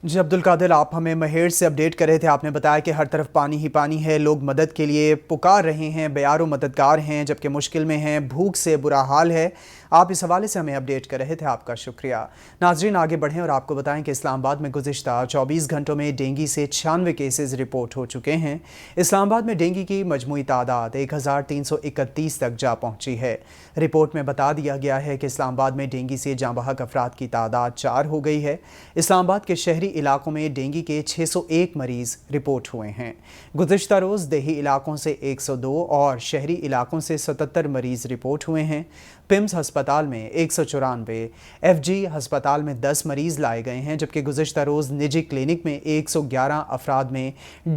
جی عبد القادر، آپ ہمیں مہیڑ سے اپڈیٹ کر رہے تھے۔ آپ نے بتایا کہ ہر طرف پانی ہی پانی ہے، لوگ مدد کے لیے پکار رہے ہیں، بیار و مددگار ہیں جبکہ مشکل میں ہیں، بھوک سے برا حال ہے۔ آپ اس حوالے سے ہمیں اپڈیٹ کر رہے تھے، آپ کا شکریہ۔ ناظرین آگے بڑھیں اور آپ کو بتائیں کہ اسلام آباد میں گزشتہ 24 گھنٹوں میں ڈینگی سے 96 کیسز رپورٹ ہو چکے ہیں۔ اسلام آباد میں ڈینگی کی مجموعی تعداد 1331 تک جا پہنچی ہے۔ رپورٹ میں بتا دیا گیا ہے کہ اسلام آباد میں ڈینگی سے جاں بحق افراد کی تعداد 4 ہو گئی ہے۔ اسلام آباد کے شہری علاقوں میں ڈینگی کے 601 مریض رپورٹ ہوئے ہیں۔ گزشتہ روز دیہی علاقوں سے 102 اور شہری علاقوں سے 77 مریض رپورٹ ہوئے ہیں۔ پمز ہسپتال میں 194، ایف جی ہسپتال میں 10 مریض لائے گئے ہیں جبکہ گزشتہ روز نجی کلینک میں 111 افراد میں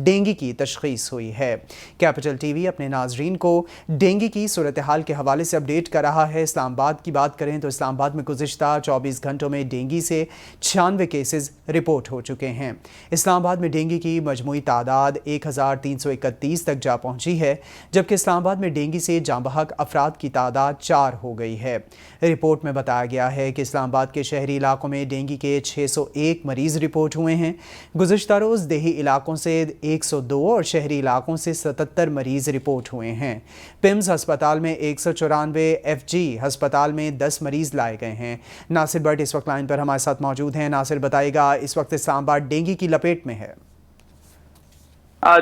ڈینگی کی تشخیص ہوئی ہے۔ کیپٹل ٹی وی اپنے ناظرین کو ڈینگی کی صورتحال کے حوالے سے اپڈیٹ کر رہا ہے۔ اسلام آباد کی بات کریں تو اسلام آباد میں گزشتہ 24 گھنٹوں میں ڈینگی سے 96 کیسز رپورٹ ہو چکے ہیں۔ اسلام آباد میں ڈینگی کی مجموعی تعداد 1331 تک جا پہنچی ہے جبکہ اسلام آباد میں ڈینگی سے جاں بحق افراد کی تعداد 4 ہو گئی ہے۔ رپورٹ میں بتایا گیا ہے کہ اسلام آباد کے شہری علاقوں میں ڈینگی کے 601 مریض رپورٹ ہوئے ہیں۔ گزشتہ روز دیہی علاقوں سے 102 اور شہری علاقوں سے 77 مریض رپورٹ ہوئے ہیں۔ پمز ہسپتال میں 194، ایف جی ہسپتال میں 10 مریض لائے گئے ہیں۔ ناصر بٹ اس وقت لائن پر ہمارے ساتھ موجود ہیں۔ ناصر بتائے گا، اس وقت اسلام آباد ڈینگی کی لپیٹ میں ہے؟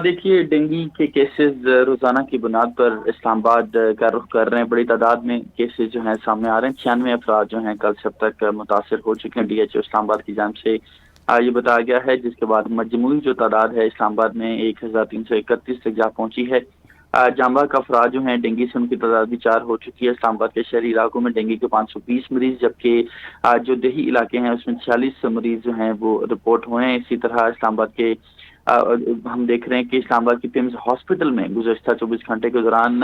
دیکھیے، ڈینگی کے کیسز روزانہ کی بنیاد پر اسلام آباد کا رخ کر رہے ہیں۔ بڑی تعداد میں کیسز جو ہیں سامنے آ رہے ہیں۔ 96 افراد جو ہیں کل سے اب تک متاثر ہو چکے ہیں۔ ڈی ایچ او اسلام آباد کی جانب سے یہ بتایا گیا ہے، جس کے بعد مجموعی جو تعداد ہے اسلام آباد میں 1331 تک جا پہنچی ہے۔ جاں بحق افراد جو ہیں ڈینگی سے ان کی تعداد بھی 4 ہو چکی ہے۔ اسلام آباد کے شہری علاقوں میں ڈینگی کے 520 مریض جبکہ جو دیہی علاقے ہیں اس میں 46 مریض جو ہیں وہ رپورٹ ہوئے ہیں۔ اسی طرح اسلام آباد کے ہم دیکھ رہے ہیں کہ اسلام آباد کی پمز ہاسپٹل میں گزشتہ 24 گھنٹے کے دوران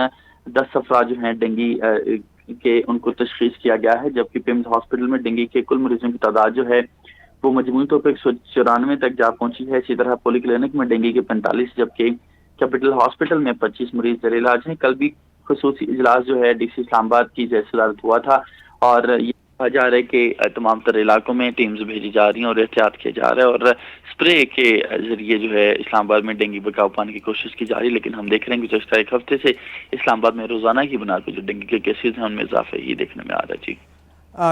10 افراد جو ہیں ڈینگی کے ان کو تشخیص کیا گیا ہے جبکہ پمز ہاسپٹل میں ڈینگی کے کل مریضوں کی تعداد جو ہے وہ مجموعی طور پر 194 تک جا پہنچی ہے۔ اسی طرح پولی کلینک میں ڈینگی کے 45 جبکہ کیپٹل ہاسپٹل میں 25 مریض زیر علاج ہیں۔ کل بھی خصوصی اجلاس جو ہے ڈی سی اسلام آباد کی صدارت ہوا تھا اور یہ کہا جا رہا ہے کہ تمام تر علاقوں میں ٹیمز بھیجی جا رہی ہیں اور احتیاط کیا جا رہا ہے اور اسپرے کے ذریعے جو ہے اسلام آباد میں ڈینگی بچاؤ پانے کی کوشش کی جا رہی ہے۔ لیکن ہم دیکھ رہے ہیں کہ گزشتہ ایک ہفتے سے اسلام آباد میں روزانہ کی بنیاد پر جو ڈینگی کے کیسز ہیں ان میں اضافہ یہ دیکھنے میں آ رہا ہے۔ جی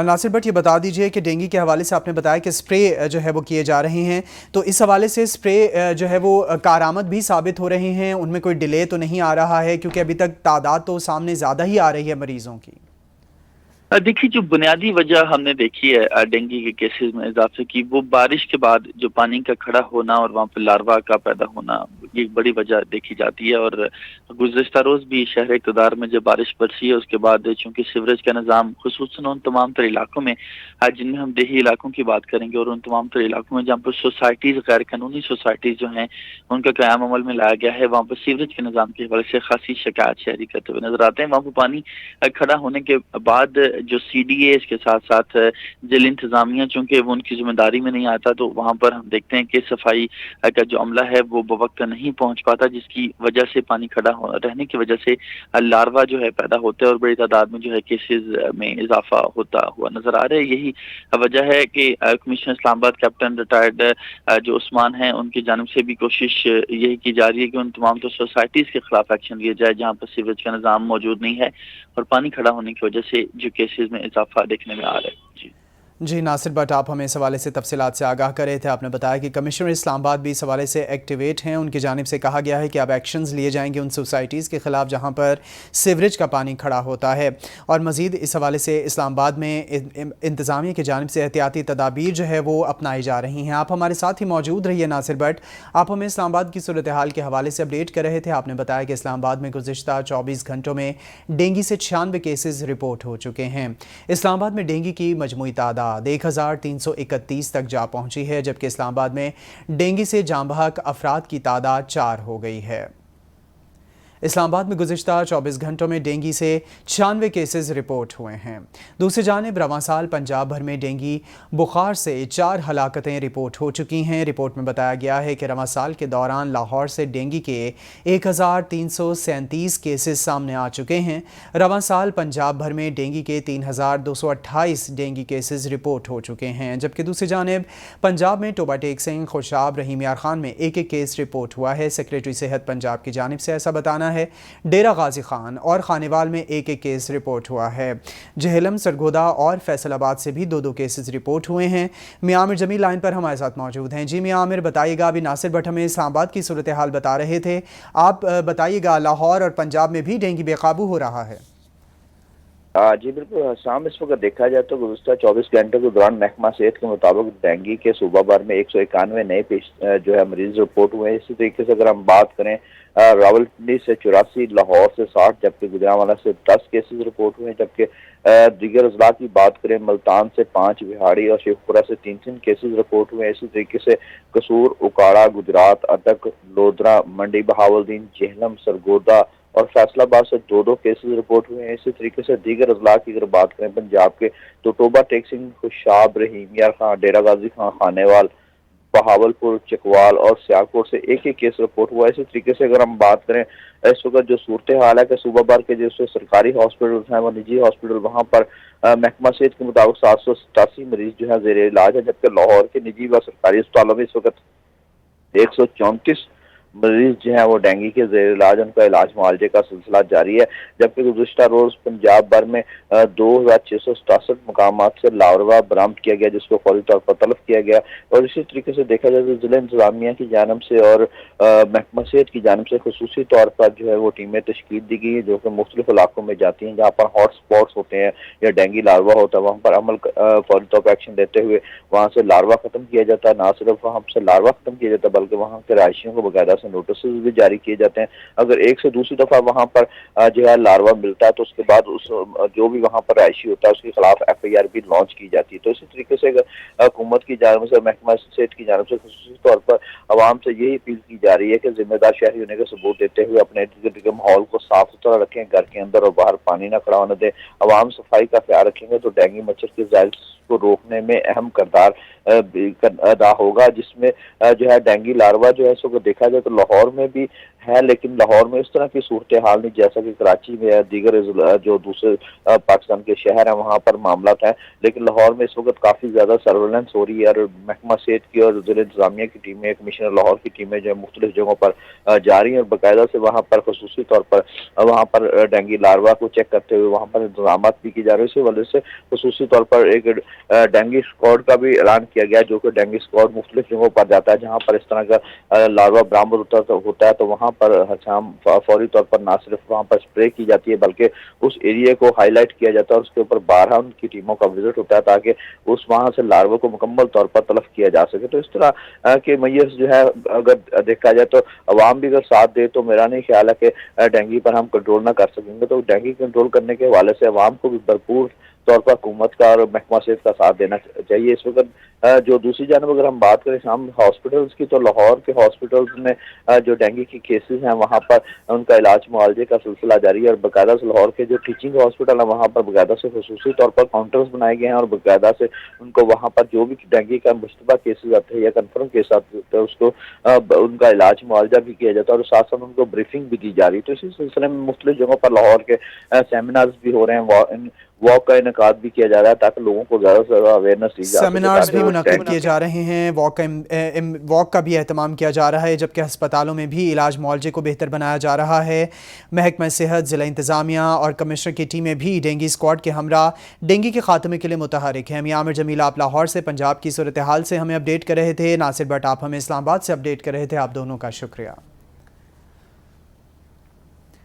ناصر بٹ، یہ بتا دیجئے کہ ڈینگی کے حوالے سے آپ نے بتایا کہ اسپرے جو ہے وہ کیے جا رہے ہیں، تو اس حوالے سے اسپرے جو ہے وہ کارآمد بھی ثابت ہو رہے ہیں؟ ان میں کوئی ڈیلے تو نہیں آ رہا ہے کیونکہ ابھی تک تعداد تو سامنے زیادہ ہی آ رہی ہے مریضوں کی؟ دیکھیے، جو بنیادی وجہ ہم نے دیکھی ہے ڈینگی کے کیسز میں اضافے کی، وہ بارش کے بعد جو پانی کا کھڑا ہونا اور وہاں پہ لاروا کا پیدا ہونا، یہ بڑی وجہ دیکھی جاتی ہے۔ اور گزشتہ روز بھی شہر اقتدار میں جب بارش برسی ہے اس کے بعد چونکہ سیوریج کا نظام خصوصاً ان تمام تر علاقوں میں جن میں ہم دیہی علاقوں کی بات کریں گے اور ان تمام تر علاقوں میں جہاں پر سوسائٹیز، غیر قانونی سوسائٹیز جو ہیں ان کا قیام عمل میں لایا گیا ہے، وہاں پر سیوریج کے نظام کے حوالے سے خاصی شکایت شہری کرتے ہوئے نظر آتے ہیں۔ وہاں پر پانی کھڑا ہونے کے بعد جو سی ڈی اے اس کے ساتھ ساتھ ضلع انتظامیہ چونکہ وہ ان کی ذمہ داری میں نہیں آتا، تو وہاں پر ہم دیکھتے ہیں کہ صفائی کا جو عملہ ہے وہ بوقت نہیں پہنچ پاتا، جس کی وجہ سے پانی کھڑا رہنے کی وجہ سے لاروا جو ہے پیدا ہوتے ہیں اور بڑی تعداد میں جو ہے کیسز میں اضافہ ہوتا ہوا نظر آ رہا ہے۔ یہی وجہ ہے کہ کمشنر اسلام آباد کیپٹن ریٹائرڈ جو عثمان ہیں ان کی جانب سے بھی کوشش یہی کی جا رہی ہے کہ ان تمام تو سوسائٹیز کے خلاف ایکشن لیا جائے جہاں پر سیوریج کا نظام موجود نہیں ہے اور پانی کھڑا ہونے کی وجہ سے جو کیسز میں اضافہ دیکھنے میں آ رہا ہے۔ جی ناصر بٹ، آپ ہمیں اس حوالے سے تفصیلات سے آگاہ کر رہے تھے۔ آپ نے بتایا کہ کمشنر اسلام آباد بھی اس حوالے سے ایکٹیویٹ ہیں، ان کی جانب سے کہا گیا ہے کہ اب ایکشنز لیے جائیں گے ان سوسائٹیز کے خلاف جہاں پر سیوریج کا پانی کھڑا ہوتا ہے، اور مزید اس حوالے سے اسلام آباد میں انتظامیہ کی جانب سے احتیاطی تدابیر جو ہے وہ اپنائی جا رہی ہیں۔ آپ ہمارے ساتھ ہی موجود رہیے ناصر بٹ، آپ ہمیں اسلام آباد کی صورتحال کے حوالے سے اپڈیٹ کر رہے تھے۔ آپ نے بتایا کہ اسلام آباد میں گزشتہ 24 گھنٹوں میں ڈینگی سے 96 کیسز رپورٹ ہو چکے ہیں۔ اسلام آباد میں ڈینگی کی مجموعی تعداد 1331 تک جا پہنچی ہے جبکہ اسلام آباد میں ڈینگی سے جاں بحق افراد کی تعداد 4 ہو گئی ہے۔ اسلام آباد میں گزشتہ 24 گھنٹوں میں ڈینگی سے 96 کیسز رپورٹ ہوئے ہیں۔ دوسری جانب رواں سال پنجاب بھر میں ڈینگی بخار سے 4 ہلاکتیں رپورٹ ہو چکی ہیں۔ رپورٹ میں بتایا گیا ہے کہ رواں سال کے دوران لاہور سے ڈینگی کے 1337 کیسز سامنے آ چکے ہیں۔ رواں سال پنجاب بھر میں ڈینگی کے 3228 ڈینگی کیسز رپورٹ ہو چکے ہیں، جبکہ دوسری جانب پنجاب میں ٹوبہ ٹیک سنگھ، خوشاب، رحیم یار خان میں ایک کیس رپورٹ ہوا ہے۔ سیکریٹری صحت پنجاب کی جانب سے ایسا بتانا ہے۔ ڈیرہ غازی خان اور خانیوال میں ایک کیس رپورٹ ہوا ہے۔ جہلم، سرگودا اور فیصل آباد سے بھی 2 کیسز رپورٹ ہوئے ہیں۔ میاں عامر جمیل لائن پر ہمارے ساتھ موجود ہیں۔ جی میاں عامر، بتائیے گا، ابھی ناصر بٹ ہمیں اسلام آباد کی صورتحال بتا رہے تھے، آپ بتائیے گا لاہور اور پنجاب میں بھی ڈینگی بے قابو ہو رہا ہے؟ جی بالکل شام، اس وقت دیکھا جائے تو گزشتہ 24 گھنٹوں کے دوران محکمہ صحت کے مطابق ڈینگی کے صوبہ بھر میں 191 نئے مریض رپورٹ ہوئے ہیں۔ اسی طریقے سے اگر ہم بات کریں راولپنڈی سے 84، لاہور سے 60، جبکہ گجرانوالہ سے 10 کیسز رپورٹ ہوئے ہیں، جبکہ دیگر اضلاع کی بات کریں ملتان سے 5، بہاڑی اور شیخوپورہ سے 3 کیسز رپورٹ ہوئے ہیں۔ اسی طریقے سے قصور، اکاڑا، گجرات، اٹک، لودھرا، منڈی بہاولدین، جہلم، سرگودا اور فیصل آباد سے 2 کیسز رپورٹ ہوئے ہیں۔ اسی طریقے سے دیگر اضلاع کی اگر بات کریں پنجاب کے تو ٹوبہ ٹیک سنگھ، خوشاب، رحیم یار خان، ڈیرہ غازی خان، خانیوال، بہاولپور، چکوال اور سیالکوٹ سے ایک کیس رپورٹ ہوا ہے۔ اسی طریقے سے اگر ہم بات کریں اس وقت جو صورتحال ہے کہ صوبہ بھر کے جو سرکاری ہاسپٹل ہیں وہ نجی ہاسپٹل، وہاں پر محکمہ صحت کے مطابق 787 مریض جو ہے زیر علاج ہے، جبکہ لاہور کے نجی و سرکاری اسپتالوں میں اس وقت 134 مریض جو ہیں وہ ڈینگی کے زیر علاج، ان کا علاج معالجے کا سلسلہ جاری ہے، جبکہ گزشتہ روز پنجاب بھر میں 2667 مقامات سے لاروہ برآمد کیا گیا، جس کو فوری طور پر تلف کیا گیا۔ اور اسی طریقے سے دیکھا جائے تو ضلع انتظامیہ کی جانب سے اور محکمہ صحت کی جانب سے خصوصی طور پر جو ہے وہ ٹیمیں تشکیل دی گئی ہیں، جو کہ مختلف علاقوں میں جاتی ہیں جہاں پر ہاٹ سپاٹس ہوتے ہیں یا ڈینگی لاروہ ہوتا ہے، وہاں پر عمل فوری طور پر ایکشن لیتے ہوئے وہاں سے لاروہ ختم کیا جاتا ہے۔ نہ صرف وہاں سے لاروہ ختم کیا جاتا ہے بلکہ وہاں کے رہائشیوں کو باقاعدہ سے نوٹسز بھی جاری کیے جاتے ہیں۔ اگر ایک سے دوسری دفعہ وہاں پر جو ہے لاروہ ملتا ہے تو اس کے بعد اس جو بھی وہاں پر رہائشی ہوتا ہے اس کے خلاف FIR بھی لانچ کی جاتی ہے۔ تو اسی طریقے سے حکومت کی جانب سے، محکمہ صحت کی جانب سے خصوصی طور پر عوام سے یہی اپیل کی جا رہی ہے کہ ذمہ دار شہری ہونے کا ثبوت دیتے ہوئے اپنے ارد گرد کے ماحول کو صاف ستھرا رکھیں، گھر کے اندر اور باہر پانی نہ کھڑا ہونے دیں۔ عوام صفائی کا خیال رکھیں گے تو ڈینگی مچھر کے زائل کو روکنے میں اہم کردار ادا ہوگا، جس میں جو ہے ڈینگی لاروہ جو ہے اس کو دیکھا جائے تو لاہور میں بھی ہے، لیکن لاہور میں اس طرح کی صورتحال نہیں جیسا کہ کراچی میں ہے، دیگر جو دوسرے پاکستان کے شہر ہیں وہاں پر معاملات ہیں، لیکن لاہور میں اس وقت کافی زیادہ سرویلنس ہو رہی ہے اور محکمہ صحت کی اور ضلع انتظامیہ کی ٹیمیں، کمشنر لاہور کی ٹیمیں جو ہے مختلف جگہوں پر جا رہی ہیں اور باقاعدہ سے وہاں پر خصوصی طور پر وہاں پر ڈینگی لاروہ کو چیک کرتے ہوئے وہاں پر انتظامات بھی کی جا رہے ہیں۔ اسی وجہ سے خصوصی طور پر ایک ڈینگی اسکواڈ کا بھی اعلان کیا گیا، جو کہ ڈینگی اسکواڈ مختلف جگہوں پر جاتا ہے جہاں پر اس طرح کا لاروہ برآمد ہوتا ہے تو وہاں پر ہر شام فوری طور پر نہ صرف وہاں پر اسپرے کی جاتی ہے بلکہ اس ایریے کو ہائی لائٹ کیا جاتا ہے اور اس کے اوپر بارہا ان کی ٹیموں کا وزٹ ہوتا ہے تاکہ اس وہاں سے لاروہ کو مکمل طور پر تلف کیا جا سکے۔ تو اس طرح کے میئرز جو ہے اگر دیکھا جائے تو عوام بھی اگر ساتھ دے تو میرا نہیں خیال ہے کہ ڈینگی پر ہم کنٹرول نہ کر سکیں گے۔ تو ڈینگی کنٹرول کرنے کے حوالے سے عوام کو بھی بھرپور طور پر حکومت کا اور محکمہ صحت کا ساتھ دینا چاہیے۔ اس وقت جو دوسری جانب اگر ہم بات کریں شام ہاسپٹلز کی تو لاہور کے ہاسپٹلز میں جو ڈینگی کی کیسز ہیں وہاں پر ان کا علاج معالجے کا سلسلہ جاری ہے اور باقاعدہ سے لاہور کے جو ٹیچنگ ہاسپٹل ہیں وہاں پر باقاعدہ سے خصوصی طور پر کاؤنٹرز بنائے گئے ہیں اور باقاعدہ سے ان کو وہاں پر جو بھی ڈینگی کا مشتبہ کیسز آتے ہیں یا کنفرم کیس آتے ہیں اس کو ان کا علاج معالجہ بھی کیا جاتا ہے اور ساتھ ساتھ ان کو بریفنگ بھی دی جا رہی ہے۔ تو اسی سلسلے میں مختلف جگہوں پر لاہور کے سیمینارز بھی ہو رہے ہیں، واک کا انعقاد بھی کیا جا رہا ہے تاکہ لوگوں کو زیادہ سے زیادہ اویئرنیس دی جا سکے۔ سیمینارز بھی منعقد کیے جا رہے ہیں، واک کا بھی اہتمام کیا جا رہا ہے، جبکہ ہسپتالوں میں بھی علاج معالجے کو بہتر بنایا جا رہا ہے۔ محکمہ صحت، ضلع انتظامیہ اور کمشنر کی ٹیمیں بھی ڈینگی اسکواڈ کے ہمراہ ڈینگی کے خاتمے کے لیے متحرک ہیں۔ میاں عامر جمیل، آپ لاہور سے پنجاب کی صورتحال سے ہمیں اپڈیٹ کر رہے تھے، ناصر بٹ آپ ہمیں اسلام آباد سے اپڈیٹ کر رہے تھے، آپ دونوں کا شکریہ۔